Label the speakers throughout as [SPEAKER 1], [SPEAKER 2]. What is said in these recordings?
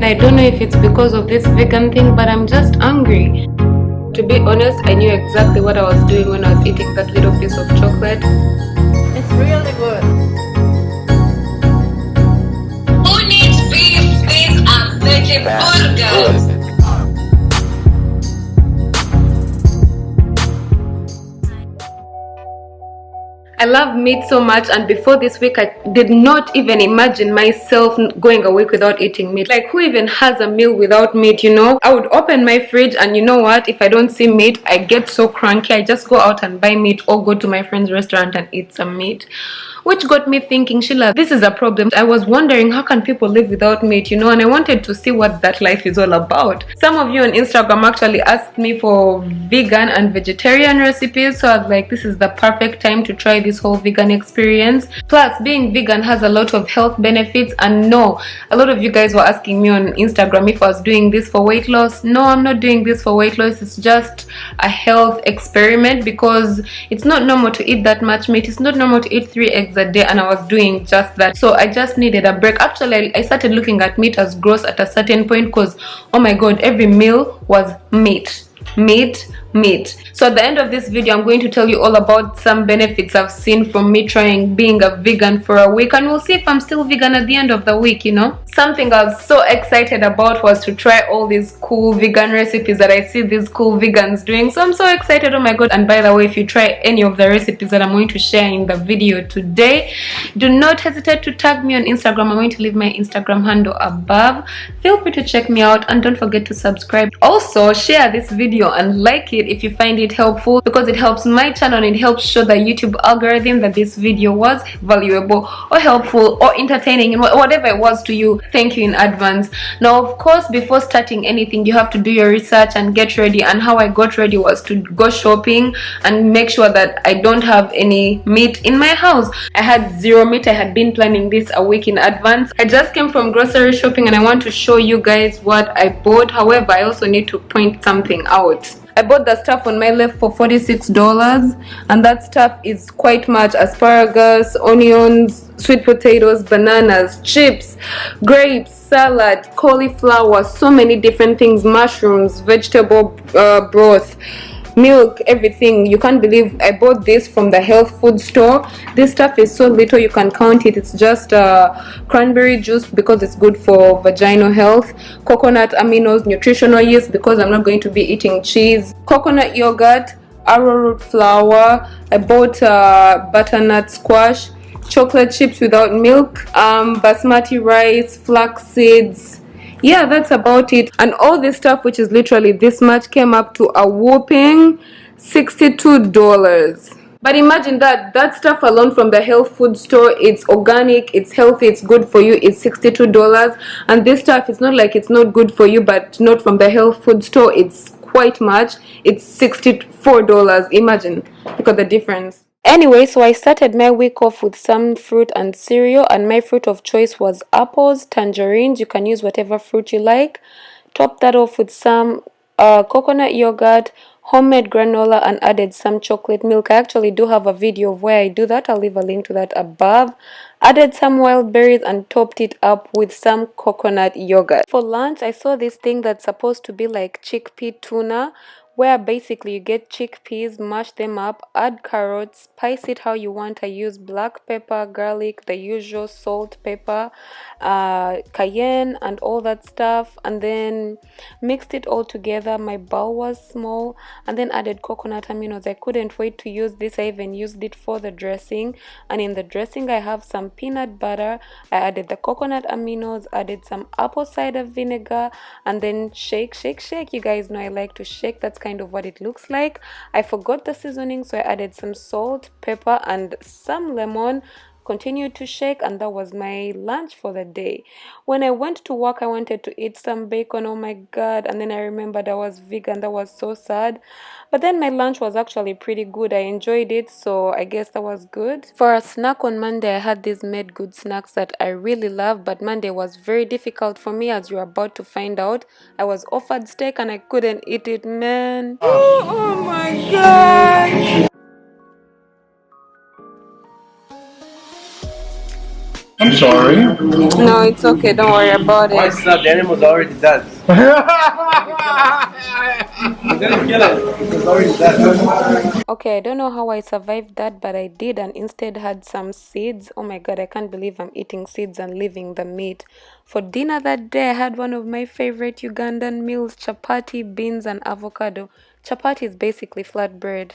[SPEAKER 1] I don't know if it's because of this vegan thing, but I'm just hungry. To be honest, I knew exactly what I was doing when I was eating that little piece of chocolate.
[SPEAKER 2] It's really good.
[SPEAKER 3] Who needs beef with a veggie burger?
[SPEAKER 1] I love meat so much, and before this week I did not even imagine myself going a week without eating meat. Like, who even has a meal without meat, you know? I would open my fridge and you know what, if I don't see meat I get so cranky. I just go out and buy meat or go to my friend's restaurant and eat some meat, which got me thinking, Sheila, this is a problem. I was wondering, how can people live without meat, you know? And I wanted to see what that life is all about. Some of you on Instagram actually asked me for vegan and vegetarian recipes, so I was like, this is the perfect time to try this whole vegan experience. Plus, being vegan has a lot of health benefits, and no, a lot of you guys were asking me on Instagram if I was doing this for weight loss. No, I'm not doing this for weight loss. It's just a health experiment, because it's not normal to eat that much meat. It's not normal to eat 3 eggs a day, and I was doing just that. So I just needed a break. Actually, I started looking at meat as gross at a certain point, because oh my god, every meal was meat. So at the end of this video, I'm going to tell you all about some benefits I've seen from me trying being a vegan for a week, and we'll see if I'm still vegan at the end of the week, you know. Something I was so excited about was to try all these cool vegan recipes that I see these cool vegans doing. So I'm so excited, oh my god. And by the way, if you try any of the recipes that I'm going to share in the video today, do not hesitate to tag me on Instagram. I'm going to leave my Instagram handle above. Feel free to check me out, and don't forget to subscribe. Also, share this video and like it if you find it helpful, because it helps my channel and it helps show the YouTube algorithm that this video was valuable or helpful or entertaining, and whatever it was to you. Thank you in advance. Now, of course, before starting anything, you have to do your research and get ready. And how I got ready was to go shopping and make sure that I don't have any meat in my house. I had zero meat. I had been planning this a week in advance. I just came from grocery shopping and I want to show you guys what I bought. However, I also need to point something out. I bought the stuff on my left for $46, and that stuff is quite much: asparagus, onions, sweet potatoes, bananas, chips, grapes, salad, cauliflower, so many different things, mushrooms, vegetable broth, milk, everything. You can't believe I bought this from the health food store. This stuff is so little you can count it. It's just cranberry juice because it's good for vaginal health, coconut aminos, nutritional yeast because I'm not going to be eating cheese, coconut yogurt, arrowroot flour. I bought butternut squash, chocolate chips without milk, basmati rice, flax seeds. Yeah, that's about it. And all this stuff, which is literally this much, came up to a whopping $62. But imagine that stuff alone from the health food store, it's organic, it's healthy, it's good for you, it's $62. And this stuff, it's not like it's not good for you, but not from the health food store, it's quite much. It's $64. Imagine, look at the difference. Anyway, so I started my week off with some fruit and cereal, and my fruit of choice was apples, tangerines. You can use whatever fruit you like. Top that off with some coconut yogurt, homemade granola, and added some chocolate milk. I actually do have a video of where I do that. I'll leave a link to that above. Added some wild berries and topped it up with some coconut yogurt. For lunch, I saw this thing that's supposed to be like chickpea tuna, where basically you get chickpeas, mash them up, add carrots, spice it how you want. I use black pepper, garlic, the usual salt, pepper, cayenne, and all that stuff, and then mixed it all together. My bowl was small, and then added coconut aminos. I couldn't wait to use this. I even used it for the dressing, and in the dressing I have some peanut butter. I added the coconut aminos, added some apple cider vinegar, and then shake. You guys know I like to shake. That's kind of what it looks like. I forgot the seasoning, so I added some salt, pepper, and some lemon. Continued to shake, and that was my lunch for the day. When I went to work, I wanted to eat some bacon. Oh my god. And then I remembered I was vegan. That was so sad. But then my lunch was actually pretty good. I enjoyed it, so I guess that was good. For a snack on Monday, I had these made good snacks that I really love, but Monday was very difficult for me, as you're about to find out. I was offered steak and I couldn't eat it, man. Oh my god.
[SPEAKER 4] I'm sorry.
[SPEAKER 1] No, it's okay. Don't worry about
[SPEAKER 5] Why
[SPEAKER 1] it.
[SPEAKER 5] stop? The animal's already dead. I'm gonna kill it. It's already dead.
[SPEAKER 1] Okay, I don't know how I survived that, but I did, and instead had some seeds. Oh my god, I can't believe I'm eating seeds and leaving the meat. For dinner that day, I had one of my favorite Ugandan meals, chapati, beans, and avocado. Chapati is basically flatbread.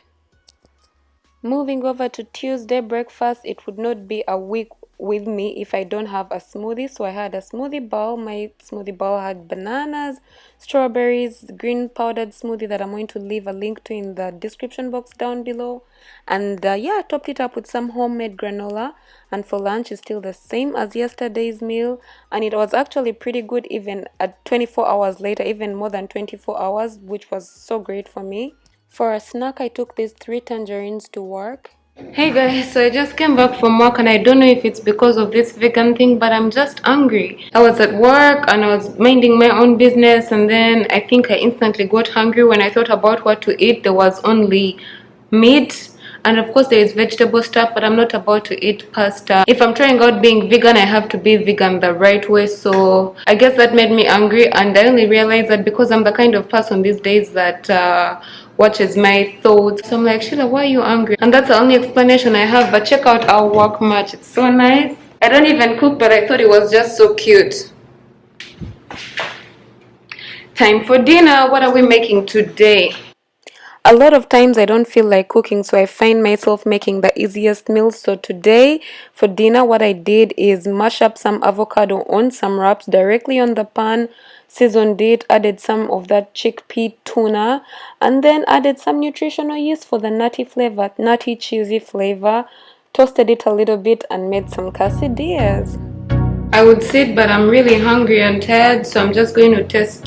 [SPEAKER 1] Moving over to Tuesday breakfast, it would not be a week with me if I don't have a smoothie. So I had a smoothie bowl. My smoothie bowl had bananas, strawberries, green powdered smoothie that I'm going to leave a link to in the description box down below. And yeah, topped it up with some homemade granola. And for lunch, it's still the same as yesterday's meal. And it was actually pretty good even at 24 hours later, even more than 24 hours, which was so great for me. For a snack, I took these 3 tangerines to work. Hey guys, so I just came back from work and I don't know if it's because of this vegan thing, but I'm just hungry. I was at work and I was minding my own business, and then I think I instantly got hungry. When I thought about what to eat, there was only meat. And of course there is vegetable stuff, but I'm not about to eat pasta. If I'm trying out being vegan, I have to be vegan the right way. So I guess that made me angry, and I only realized that because I'm the kind of person these days that watches my thoughts. So I'm like, Sheila, why are you angry? And that's the only explanation I have. But check out our work match. It's so nice. I don't even cook, but I thought it was just so cute. Time for dinner. What are we making today? A lot of times I don't feel like cooking, so I find myself making the easiest meals. So today for dinner, what I did is mash up some avocado on some wraps directly on the pan, seasoned it, added some of that chickpea tuna, and then added some nutritional yeast for the nutty flavor, nutty cheesy flavor, toasted it a little bit and made some quesadillas. I would sit, but I'm really hungry and tired, so I'm just going to test.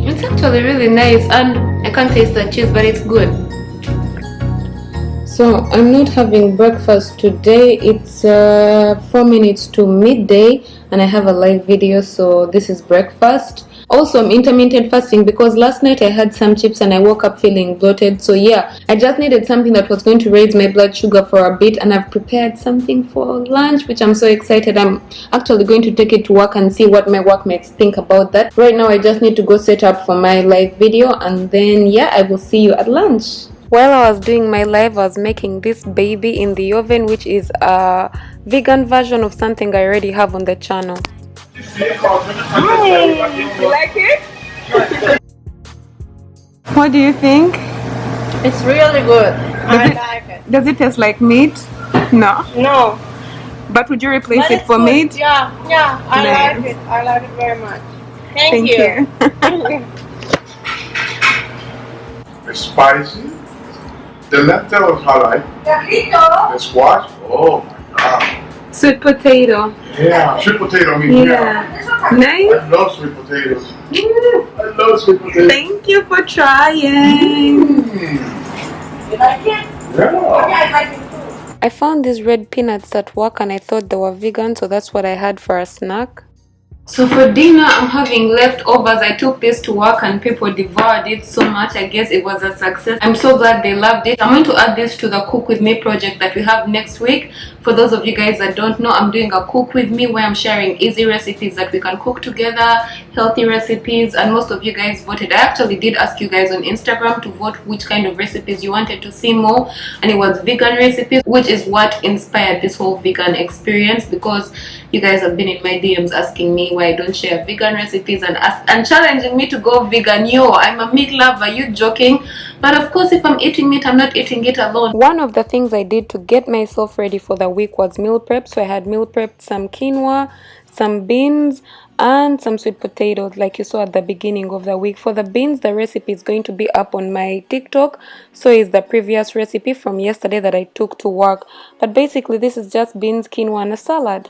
[SPEAKER 1] It's actually really nice, and I can't taste the cheese, but it's good. So I'm not having breakfast today. It's 4 minutes to midday and I have a live video, so this is breakfast. Also, I'm intermittent fasting because last night I had some chips and I woke up feeling bloated. So yeah, I just needed something that was going to raise my blood sugar for a bit, and I've prepared something for lunch, which I'm so excited. I'm actually going to take it to work and see what my workmates think about that. Right now I just need to go set up for my live video, and then yeah, I will see you at lunch. While I was doing my live, I was making this baby in the oven, which is a vegan version of something I already have on the channel.
[SPEAKER 2] Hi. You like it?
[SPEAKER 1] What do you think?
[SPEAKER 2] It's really good. I like it.
[SPEAKER 1] Does it taste like meat? No.
[SPEAKER 2] No.
[SPEAKER 1] But would you replace
[SPEAKER 2] But
[SPEAKER 1] it
[SPEAKER 2] it's
[SPEAKER 1] for
[SPEAKER 2] good.
[SPEAKER 1] meat?
[SPEAKER 2] Yeah, I
[SPEAKER 1] Nice.
[SPEAKER 2] like it. I like it very much.
[SPEAKER 1] Thank you.
[SPEAKER 4] It's spicy. The lentils I like. The squash. Oh my god.
[SPEAKER 1] Sweet potato.
[SPEAKER 4] Yeah. Sweet potato. I mean, yeah.
[SPEAKER 1] Nice.
[SPEAKER 4] I love sweet potatoes. I love sweet potatoes.
[SPEAKER 1] Thank you for trying.
[SPEAKER 4] Mm.
[SPEAKER 2] You like it?
[SPEAKER 4] Yeah.
[SPEAKER 2] I like it too.
[SPEAKER 1] I found these red peanuts at work and I thought they were vegan, so that's what I had for a snack. So for dinner, I'm having leftovers. I took this to work and people devoured it so much. I guess it was a success. I'm so glad they loved it. I'm going to add this to the Cook With Me project that we have next week. For those of you guys that don't know, I'm doing a Cook With Me where I'm sharing easy recipes that we can cook together, healthy recipes, and most of you guys voted. I actually did ask you guys on Instagram to vote which kind of recipes you wanted to see more, and it was vegan recipes, which is what inspired this whole vegan experience, because you guys have been in my DMs asking me why I don't share vegan recipes and challenging me to go vegan. Yo, I'm a meat lover, you joking? But of course, if I'm eating meat, I'm not eating it alone. One of the things I did to get myself ready for the week was meal prep. So I had meal prepped some quinoa, some beans, and some sweet potatoes like you saw at the beginning of the week. For the beans, the recipe is going to be up on my TikTok. So is the previous recipe from yesterday that I took to work. But basically, this is just beans, quinoa, and a salad.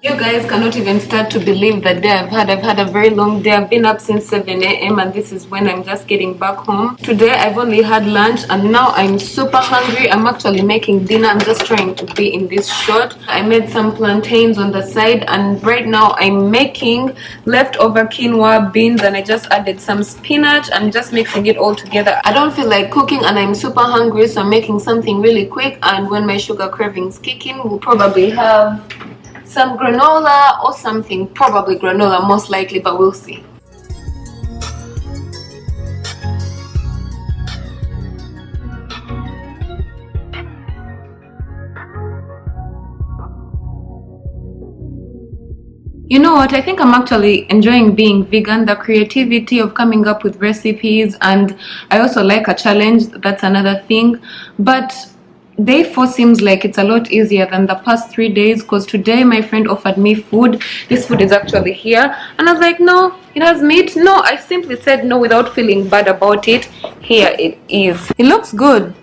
[SPEAKER 1] You guys cannot even start to believe the day I've had a very long day. I've been up since 7 a.m. and this is when I'm just getting back home. Today I've only had lunch and now I'm super hungry. I'm actually making dinner. I'm just trying to be in this shot. I made some plantains on the side and right now I'm making leftover quinoa beans and I just added some spinach. I'm just mixing it all together. I don't feel like cooking and I'm super hungry, so I'm making something really quick, and when my sugar cravings kick in, we'll probably have some granola or something, probably granola most likely, but we'll see. You know what, I think I'm actually enjoying being vegan, the creativity of coming up with recipes, and I also like a challenge. That's another thing. But day 4 seems like it's a lot easier than the past 3 days, because today my friend offered me food. This food is actually here and I was like, no, it has meat. No, I simply said no without feeling bad about it. Here it is. It looks good,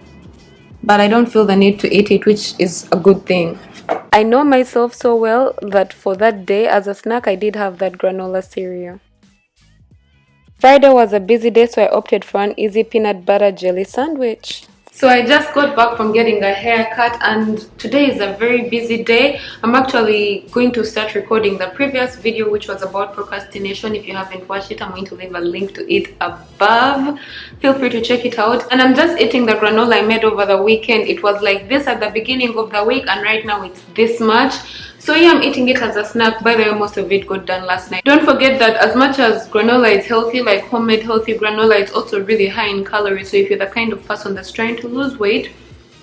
[SPEAKER 1] but I don't feel the need to eat it, which is a good thing. I know myself so well that for that day as a snack I did have that granola cereal. Friday was a busy day, so I opted for an easy peanut butter jelly sandwich. So I just got back from getting a haircut and today is a very busy day. I'm actually going to start recording the previous video, which was about procrastination. If you haven't watched it, I'm going to leave a link to it above. Feel free to check it out. And I'm just eating the granola I made over the weekend. It was like this at the beginning of the week and right now it's this much. So yeah, I'm eating it as a snack. By the way, most of it got done last night. Don't forget that as much as granola is healthy, like homemade healthy granola, it's also really high in calories. So if you're the kind of person that's trying to lose weight,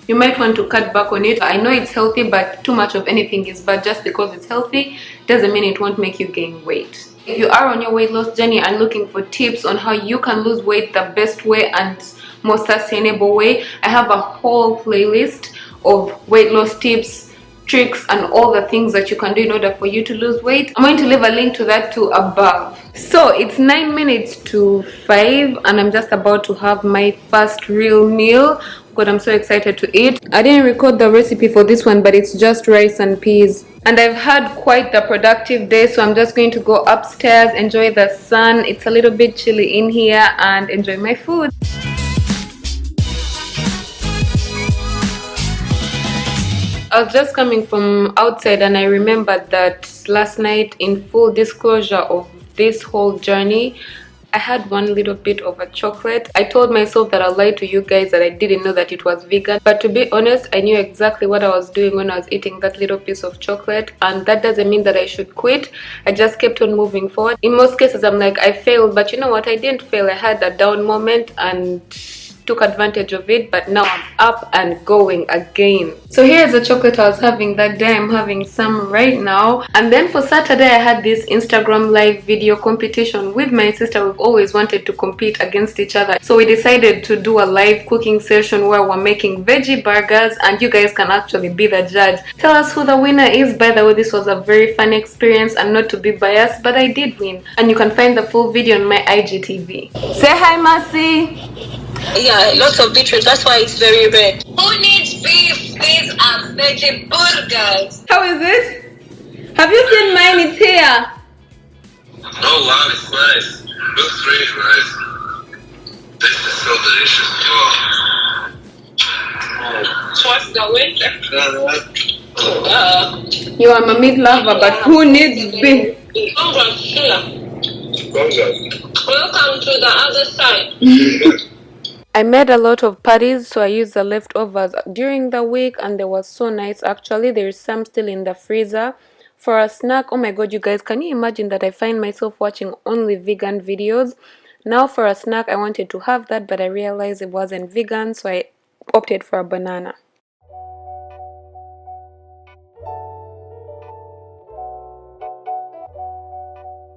[SPEAKER 1] you might want to cut back on it. I know it's healthy, but too much of anything is bad. Just because it's healthy doesn't mean it won't make you gain weight. If you are on your weight loss journey and looking for tips on how you can lose weight the best way and most sustainable way, I have a whole playlist of weight loss tips, tricks, and all the things that you can do in order for you to lose weight. I'm going to leave a link to that too above. So it's 9 minutes to 5 and I'm just about to have my first real meal. God, I'm so excited to eat. I didn't record the recipe for this one, but it's just rice and peas. And I've had quite the productive day, so I'm just going to go upstairs, enjoy the sun. It's a little bit chilly in here, and enjoy my food. I was just coming from outside and I remembered that last night, in full disclosure of this whole journey, I had one little bit of a chocolate. I told myself that I'll lie to you guys that I didn't know that it was vegan, but to be honest, I knew exactly what I was doing when I was eating that little piece of chocolate, and that doesn't mean that I should quit. I just kept on moving forward. In most cases I'm like, I failed, but you know what, I didn't fail. I had a down moment and took advantage of it, but now I'm up and going again. So here's the chocolate I was having that day. I'm having some right now. And then for Saturday I had this Instagram live video competition with my sister. We've always wanted to compete against each other, so we decided to do a live cooking session where we're making veggie burgers and you guys can actually be the judge. Tell us who the winner is. By the way, this was a very fun experience, and not to be biased, but I did win, and you can find the full video on my IGTV. Say hi, Mercy.
[SPEAKER 3] Yeah, lots of beetroot. That's why it's very red. Who needs beef? These are veggie burgers.
[SPEAKER 1] How is it? Have you seen mine? It's here.
[SPEAKER 6] Oh wow, it's nice. Looks really nice. This is so delicious.
[SPEAKER 3] What's the winter?
[SPEAKER 1] You are a meat lover, but who needs beef?
[SPEAKER 3] Welcome to the other side.
[SPEAKER 1] I made a lot of patties, so I used the leftovers during the week and they were so nice. Actually, there's some still in the freezer. For a snack, oh my god, you guys, can you imagine that I find myself watching only vegan videos? Now for a snack, I wanted to have that, but I realized it wasn't vegan, so I opted for a banana.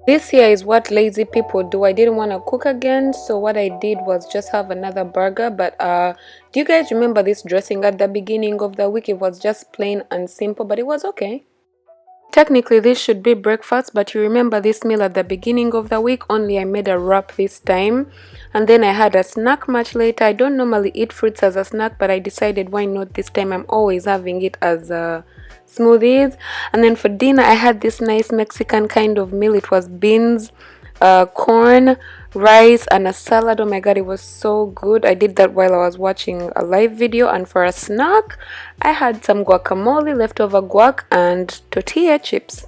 [SPEAKER 1] This here is what lazy people do. I didn't want to cook again, so what I did was just have another burger. But do you guys remember this dressing at the beginning of the week? It was just plain and simple, but it was okay. Technically this should be breakfast, but you remember this meal at the beginning of the week, only I made a wrap this time. And then I had a snack much later. I don't normally eat fruits as a snack, but I decided why not this time. I'm always having it as smoothies. And then for dinner I had this nice Mexican kind of meal. It was beans, corn, rice, and a salad. Oh my god, it was so good. I did that while I was watching a live video. And for a snack I had some guacamole, leftover guac, and tortilla chips.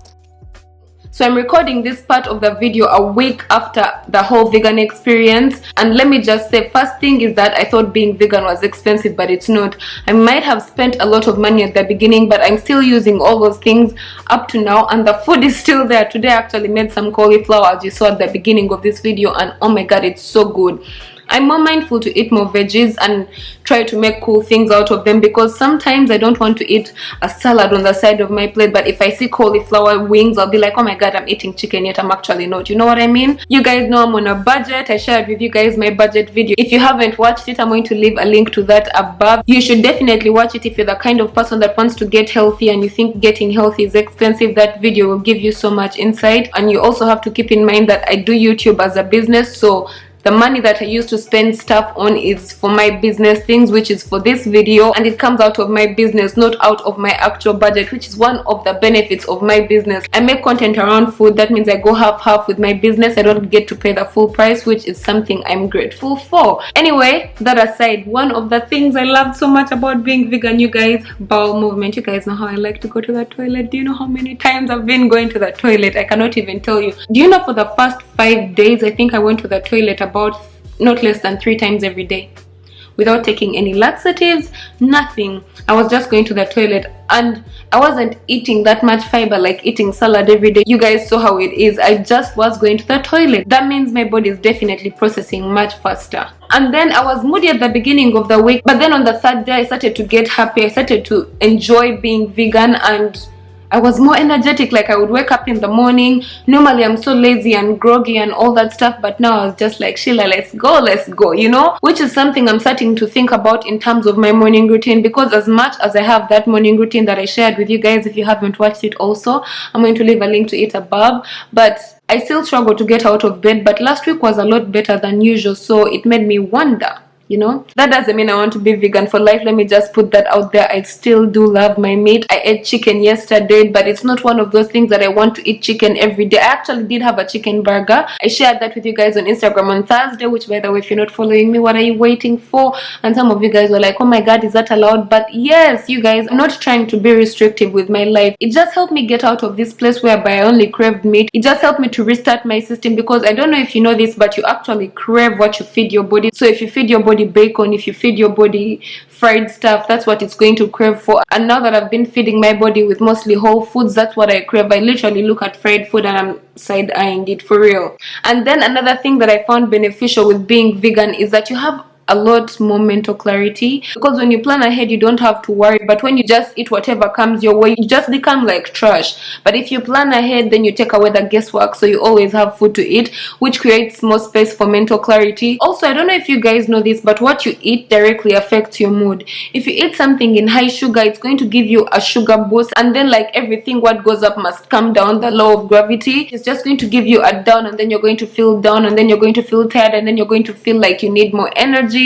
[SPEAKER 1] So I'm recording this part of the video a week after the whole vegan experience, and let me just say, first thing is that I thought being vegan was expensive, but it's not. I might have spent a lot of money at the beginning, but I'm still using all those things up to now, and the food is still there. Today I actually made some cauliflower, as you saw at the beginning of this video, and oh my god, it's so good. I'm more mindful to eat more veggies and try to make cool things out of them, because sometimes I don't want to eat a salad on the side of my plate, but if I see cauliflower wings, I'll be like, oh my god, I'm eating chicken, yet I'm actually not. You know what I mean? You guys know I'm on a budget. I shared with you guys my budget video. If you haven't watched it, I'm going to leave a link to that above. You should definitely watch it if you're the kind of person that wants to get healthy and you think getting healthy is expensive. That video will give you so much insight. And you also have to keep in mind that I do YouTube as a business, so the money that I used to spend stuff on is for my business things, which is for this video, and it comes out of my business, not out of my actual budget, which is one of the benefits of my business. I make content around food. That means I go half with my business. I don't get to pay the full price, which is something I'm grateful for. Anyway, that aside, one of the things I loved so much about being vegan, you guys, bowel movement. You guys know how I like to go to the toilet. Do you know how many times I've been going to the toilet? I cannot even tell you. Do you know, for the first 5 days I think I went to the toilet about not less than 3 times every day, without taking any laxatives, nothing. I was just going to the toilet, and I wasn't eating that much fiber like eating salad every day. You guys saw how it is. I just was going to the toilet. That means my body is definitely processing much faster. And then I was moody at the beginning of the week, but then on the 3rd day I started to get happy. I started to enjoy being vegan, and I was more energetic. Like, I would wake up in the morning. Normally I'm so lazy and groggy and all that stuff, but now I was just like, Sheila, let's go, you know, which is something I'm starting to think about in terms of my morning routine, because as much as I have that morning routine that I shared with you guys, if you haven't watched it also, I'm going to leave a link to it above, but I still struggle to get out of bed. But last week was a lot better than usual, so it made me wonder, you know, that doesn't mean I want to be vegan for life. Let me just put that out there. I still do love my meat. I ate chicken yesterday, but it's not one of those things that I want to eat chicken every day. I actually did have a chicken burger. I shared that with you guys on Instagram on Thursday, which, by the way, if you're not following me, what are you waiting for? And some of you guys were like, oh my god, is that allowed? But yes, you guys, I'm not trying to be restrictive with my life. It just helped me get out of this place whereby I only craved meat. It just helped me to restart my system, because I don't know if you know this, but you actually crave what you feed your body. So if you feed your body bacon, if you feed your body fried stuff, that's what it's going to crave for. And now that I've been feeding my body with mostly whole foods, that's what I crave. I literally look at fried food and I'm side-eyeing it for real. And then another thing that I found beneficial with being vegan is that you have a lot more mental clarity, because when you plan ahead you don't have to worry. But when you just eat whatever comes your way, you just become like trash. But if you plan ahead, then you take away the guesswork, so you always have food to eat, which creates more space for mental clarity. Also, I don't know if you guys know this, but what you eat directly affects your mood. If you eat something in high sugar, it's going to give you a sugar boost, and then, like everything, what goes up must come down. The law of gravity is just going to give you a down, and then you're going to feel down, and then you're going to feel tired, and then you're going to feel like you need more energy,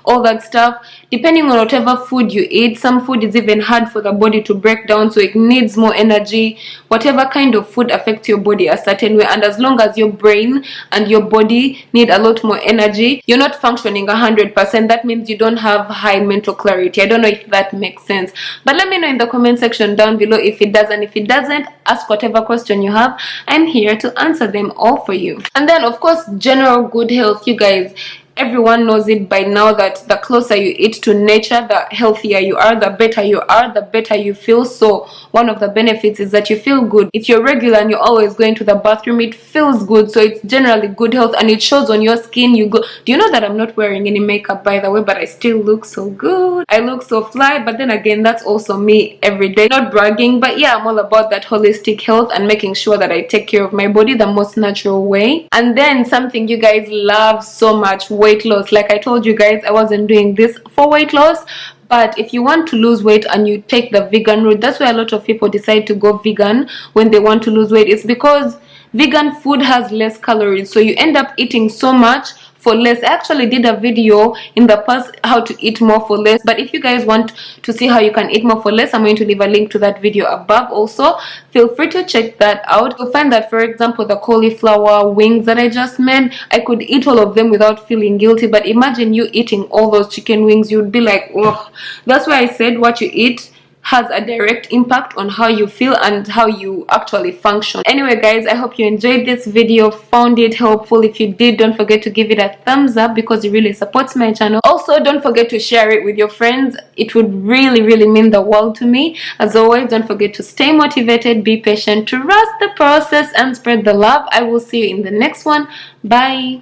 [SPEAKER 1] all that stuff. Depending on whatever food you eat, some food is even hard for the body to break down, so it needs more energy. Whatever kind of food affects your body a certain way, and as long as your brain and your body need a lot more energy, you're not functioning 100%. That means you don't have high mental clarity. I don't know if that makes sense, but let me know in the comment section down below if it does. And if it doesn't, ask whatever question you have. I'm here to answer them all for you. And then, of course, general good health. You guys, everyone knows it by now that the closer you eat to nature, the healthier you are, the better you are, the better you feel. So one of the benefits is that you feel good. If you're regular and you're always going to the bathroom, it feels good. So it's generally good health, and it shows on your skin. You go, do you know that I'm not wearing any makeup, by the way, but I still look so good. I look so fly. But then again, that's also me every day. Not bragging, but yeah, I'm all about that holistic health and making sure that I take care of my body the most natural way. And then something you guys love so much, weight weight loss. Like I told you guys, I wasn't doing this for weight loss. But if you want to lose weight and you take the vegan route, that's why a lot of people decide to go vegan when they want to lose weight. It's because vegan food has less calories, so you end up eating so much for less. I actually did a video in the past how to eat more for less, but if you guys want to see how you can eat more for less, I'm going to leave a link to that video above. Also, feel free to check that out. You'll find that, for example, the cauliflower wings that I just made, I could eat all of them without feeling guilty. But imagine you eating all those chicken wings, you'd be like, ugh. That's why I said what you eat has a direct impact on how you feel and how you actually function. Anyway guys, I hope you enjoyed this video, found it helpful. If you did, don't forget to give it a thumbs up because it really supports my channel. Also, don't forget to share it with your friends. It would really mean the world to me. As always, don't forget to stay motivated, be patient, trust the process, and spread the love. I will see you in the next one. Bye.